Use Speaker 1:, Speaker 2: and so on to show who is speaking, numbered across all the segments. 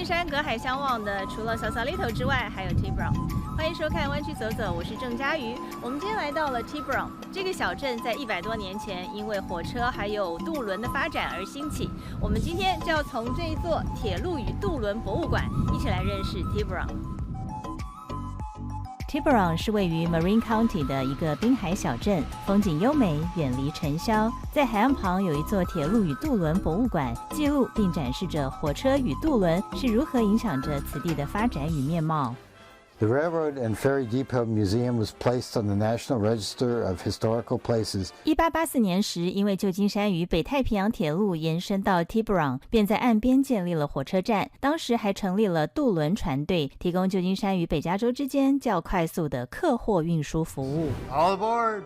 Speaker 1: 金山隔海相望的，除了Sausalito之外，还有 Tiburon。欢迎收看《湾区走走》，我是郑佳瑜。我们今天来到了 Tiburon 这个小镇，在100多年前，因为火车还有渡轮的发展而兴起。我们今天就要从这一座铁路与渡轮博物馆一起来认识 Tiburon。Tiburon 是位于 Marin County 的一个滨海小镇，风景优美，远离尘嚣。在海岸旁有一座铁路与渡轮博物馆，记录并展示着火车与渡轮是如何影响着此地的发展与面貌。
Speaker 2: The Railroad and Ferry Depot Museum was placed on the National Register of Historical Places.
Speaker 1: 1884年时，因为旧金山与北太平洋铁路延伸到 Tiburon， 便在岸边建立了火车站。当时还成立了渡轮船队，提供旧金山与北加州之间较快速的客货运输服务。
Speaker 3: All aboard!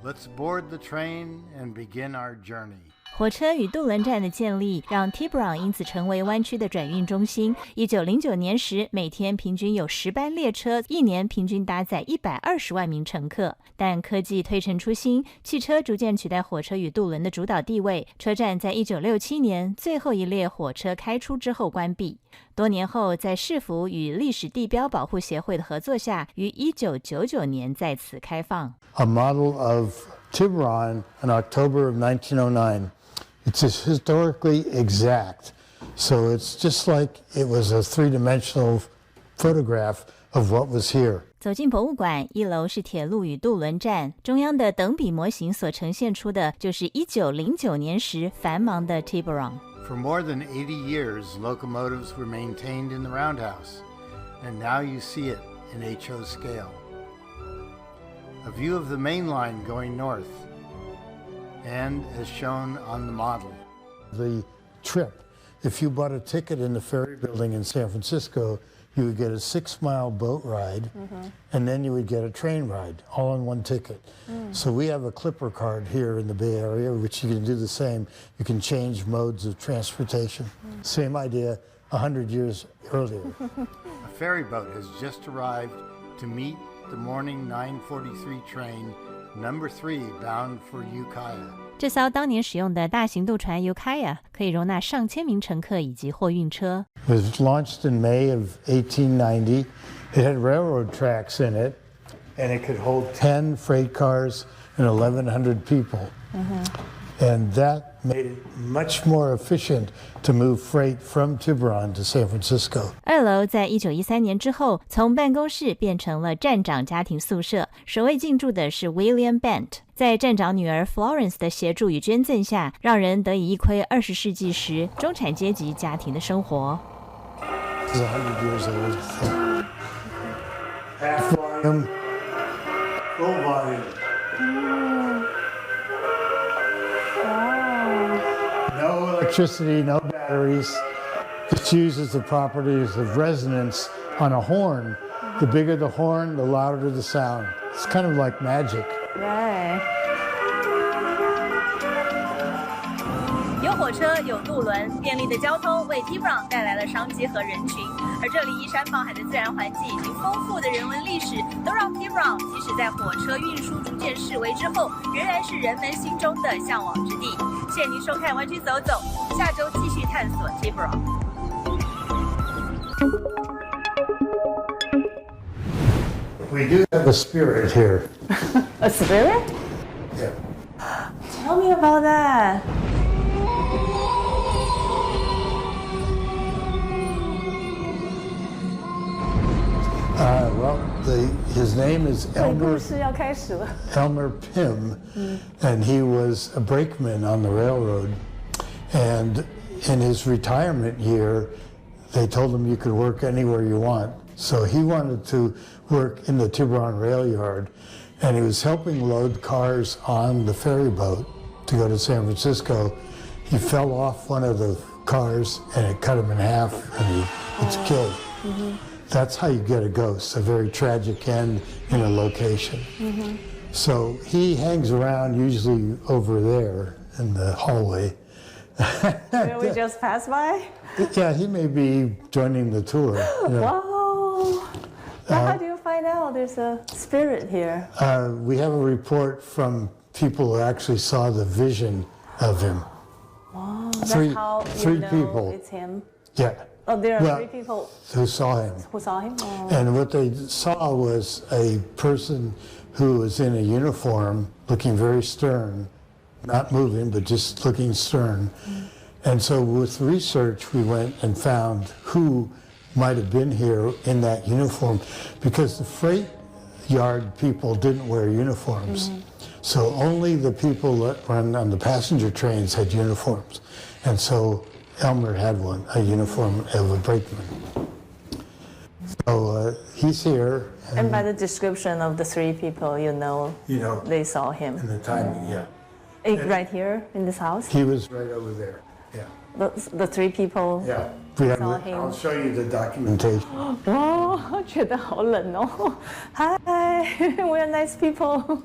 Speaker 3: Let's board the train and begin our journey.
Speaker 1: 火车与渡轮站的建立，让 Tiburon 因此成为湾区的转运中心。1909年时，每天平均有10班列车，一年平均搭载120万名乘客。但科技推陈出新，汽车逐渐取代火车与渡轮的主导地位。车站在1967年最后一列火车开出之后关闭。多年后，在市府与历史地标保护协会的合作下，于1999年再次开放。
Speaker 3: A model of Tiburon in October of 1909. It's historically exact, so it's just like it was a three-dimensional photograph of what was here.
Speaker 1: 走进博物馆，1楼是铁路与渡轮站，中央的等比模型所呈现出的就是1909年时繁忙的 Tiburon。
Speaker 3: For more than 80 years, locomotives were maintained in the roundhouse, and now you see it in HO scale. A view of the main line going north, and as shown on the model. The trip, if you bought a ticket in the ferry building in San Francisco, you would get a 6-mile boat ride, and then you would get a train ride, all on one ticket. So we have a Clipper card here in the Bay Area, which you can do the same. You can change modes of transportation. Same idea 100 years earlier. A ferry boat has just arrived to meet the morning 9:43 train, Number 3, bound for Ukiah.
Speaker 1: 这艘当年使用的大型渡船 Ukiah 可以容纳上千名乘客以及货运车。
Speaker 3: It was launched in May of 1890. It had railroad tracks in it, and it could hold 10 freight cars and 1,100 people. And that made it much more efficient to move freight from Tiburon to San Francisco.
Speaker 1: 2楼在1913年之后，从办公室变成了站长家庭宿舍。首位进驻的是 William Bent， 在站长女儿 Florence 的协助与捐赠下，让人得以一窥20世纪时中产阶级家庭的生活。
Speaker 3: It's 100 years old. Half volume, full volume. No electricity, no batteries. It uses the properties of resonance on a horn. The bigger the horn, the louder the sound. It's kind of like magic.
Speaker 1: Right. 有火车，有渡轮，便利的交通为 Tiburon 带来了商机和人群。而这里依山傍海的自然环境以及丰富的人文历史，都让 Tiburon 即使在火车运输逐渐式微之后，仍然是人们心中的向往之地。谢谢您收看《湾区走走》，下周继续探索 Tiburon。We
Speaker 3: do have a spirit here.
Speaker 1: A spirit?
Speaker 3: Yeah.
Speaker 1: Tell me about that.
Speaker 3: Well, his name is Elmer Pym, and he was a brakeman on the railroad. And in his retirement year, they told him you could work anywhere you want. So he wanted to work in the Tiburon rail yard, and he was helping load cars on the ferry boat to go to San Francisco. He fell off one of the cars, and it cut him in half, and he was killed. That's how you get a ghost, a very tragic end in a location. So he hangs around usually over there in the hallway.
Speaker 1: Will we just pass by?
Speaker 3: Yeah, he may be joining the tour.
Speaker 1: Wow. Now how do you find out there's a spirit here?
Speaker 3: We have a report from people who actually saw the vision of him.
Speaker 1: Wow,
Speaker 3: Three
Speaker 1: that's how
Speaker 3: three
Speaker 1: you know
Speaker 3: people.
Speaker 1: it's him.
Speaker 2: Yeah.
Speaker 4: Oh, there are
Speaker 2: Well,
Speaker 4: 3 people
Speaker 2: who saw him.
Speaker 4: who saw him? Oh.
Speaker 2: And what they saw was a person who was in a uniform, looking very stern, not moving, but just looking stern. And so with research, we went and found who might have been here in that uniform, because the freight yard people didn't wear uniforms. So only the people that run on the passenger trains had uniforms. And so Elmer had one, a uniform of a brakeman. So he's here.
Speaker 4: And by the description of the 3 people, you know they saw him.
Speaker 2: And the timing, yeah.
Speaker 4: Right here in this house?
Speaker 2: He was right over there, yeah.
Speaker 4: The 3 people
Speaker 2: Yeah. We have
Speaker 4: saw
Speaker 2: the,
Speaker 4: him.
Speaker 2: I'll show you the documentation.
Speaker 4: 哇，觉得好冷哦！Hi, we are nice people.